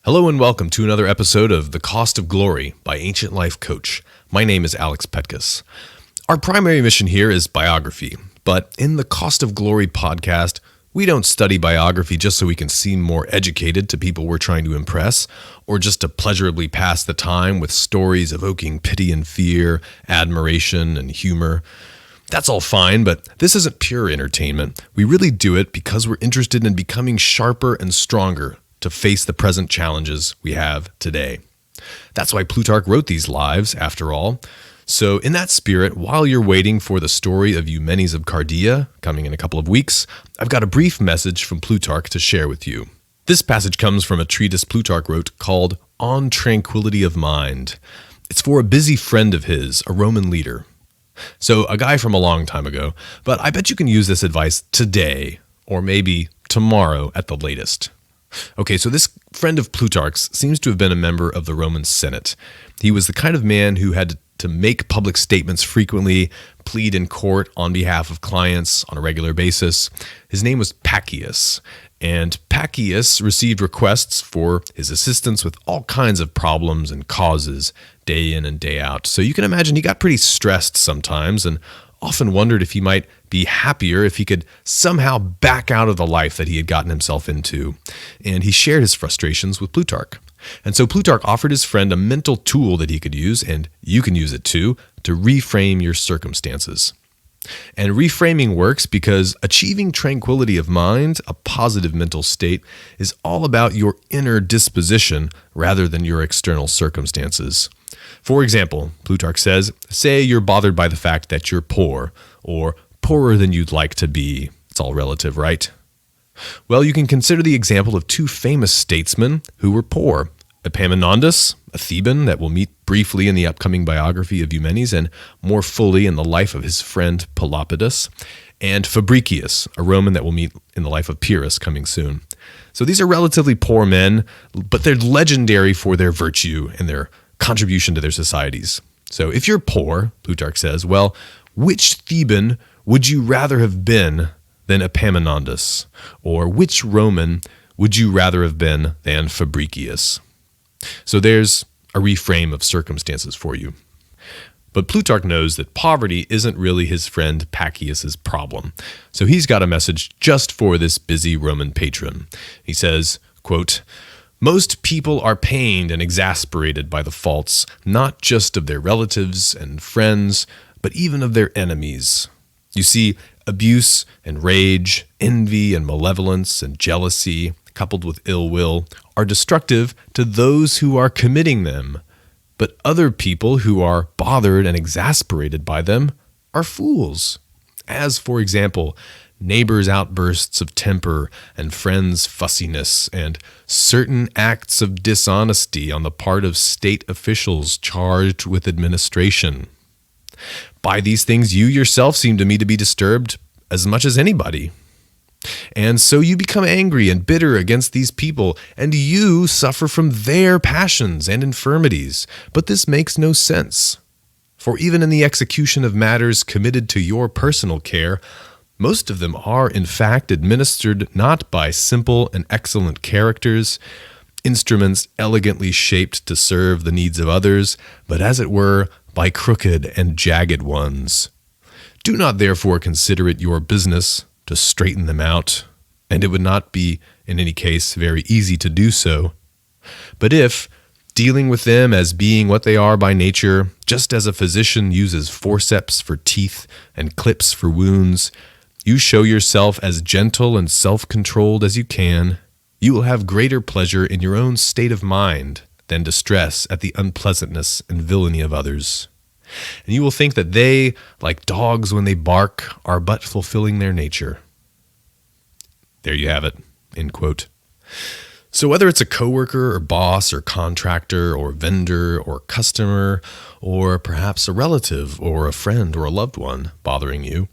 Hello and welcome to another episode of The Cost of Glory by Ancient Life Coach. My name is Alex Petkus. Our primary mission here is biography, but in the Cost of Glory podcast, we don't study biography just so we can seem more educated to people we're trying to impress, or just to pleasurably pass the time with stories evoking pity and fear, admiration and humor. That's all fine, but this isn't pure entertainment. We really do it because we're interested in becoming sharper and stronger to face the present challenges we have today. That's why Plutarch wrote these lives, after all. So in that spirit, while you're waiting for the story of Eumenes of Cardia, coming in a couple of weeks, I've got a brief message from Plutarch to share with you. This passage comes from a treatise Plutarch wrote called On Tranquility of Mind. It's for a busy friend of his, a Roman leader. So a guy from a long time ago, but I bet you can use this advice today, or maybe tomorrow at the latest. Okay, so this friend of Plutarch's seems to have been a member of the Roman Senate. He was the kind of man who had to make public statements frequently, plead in court on behalf of clients on a regular basis. His name was Pacius, and Pacius received requests for his assistance with all kinds of problems and causes day in and day out. So you can imagine he got pretty stressed sometimes and often wondered if he might be happier if he could somehow back out of the life that he had gotten himself into. And he shared his frustrations with Plutarch. And so Plutarch offered his friend a mental tool that he could use, and you can use it too, to reframe your circumstances. And reframing works because achieving tranquility of mind, a positive mental state, is all about your inner disposition rather than your external circumstances. For example, Plutarch says, say you're bothered by the fact that you're poor, or poorer than you'd like to be. It's all relative, right? Well, you can consider the example of two famous statesmen who were poor. Epaminondas, a Theban that we'll meet briefly in the upcoming biography of Eumenes and more fully in the life of his friend Pelopidas, and Fabricius, a Roman that we'll meet in the life of Pyrrhus coming soon. So these are relatively poor men, but they're legendary for their virtue and their contribution to their societies. So if you're poor, Plutarch says, well, which Theban would you rather have been than Epaminondas? Or which Roman would you rather have been than Fabricius? So there's a reframe of circumstances for you. But Plutarch knows that poverty isn't really his friend Pacius's problem. So he's got a message just for this busy Roman patron. He says, quote, most people are pained and exasperated by the faults, not just of their relatives and friends, but even of their enemies. You see, abuse and rage, envy and malevolence and jealousy, coupled with ill will, are destructive to those who are committing them. But other people who are bothered and exasperated by them are fools. As, for example, neighbors' outbursts of temper and friends' fussiness and certain acts of dishonesty on the part of state officials charged with administration. By these things you yourself seem to me to be disturbed as much as anybody. And so you become angry and bitter against these people, and you suffer from their passions and infirmities. But this makes no sense. For even in the execution of matters committed to your personal care, most of them are, in fact, administered not by simple and excellent characters, instruments elegantly shaped to serve the needs of others, but as it were, by crooked and jagged ones. Do not therefore consider it your business to straighten them out, and it would not be, in any case, very easy to do so. But if, dealing with them as being what they are by nature, just as a physician uses forceps for teeth and clips for wounds, you show yourself as gentle and self-controlled as you can, you will have greater pleasure in your own state of mind than distress at the unpleasantness and villainy of others. And you will think that they, like dogs when they bark, are but fulfilling their nature. There you have it, end quote. So whether it's a coworker or boss or contractor or vendor or customer, or perhaps a relative or a friend or a loved one bothering you,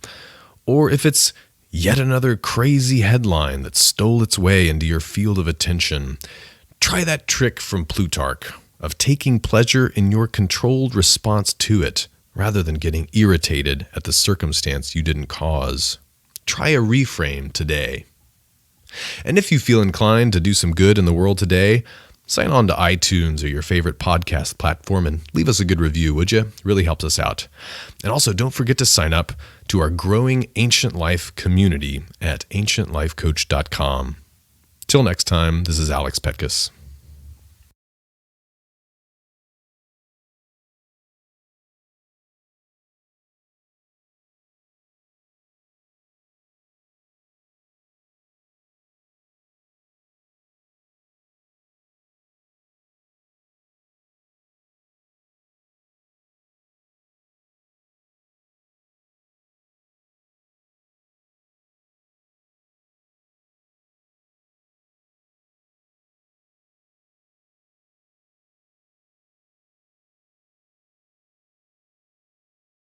or if it's yet another crazy headline that stole its way into your field of attention, try that trick from Plutarch of taking pleasure in your controlled response to it rather than getting irritated at the circumstance you didn't cause. Try a reframe today. And if you feel inclined to do some good in the world today, sign on to iTunes or your favorite podcast platform and leave us a good review, would you? It really helps us out. And also, don't forget to sign up to our growing Ancient Life community at ancientlifecoach.com. Till next time, this is Alex Petkus.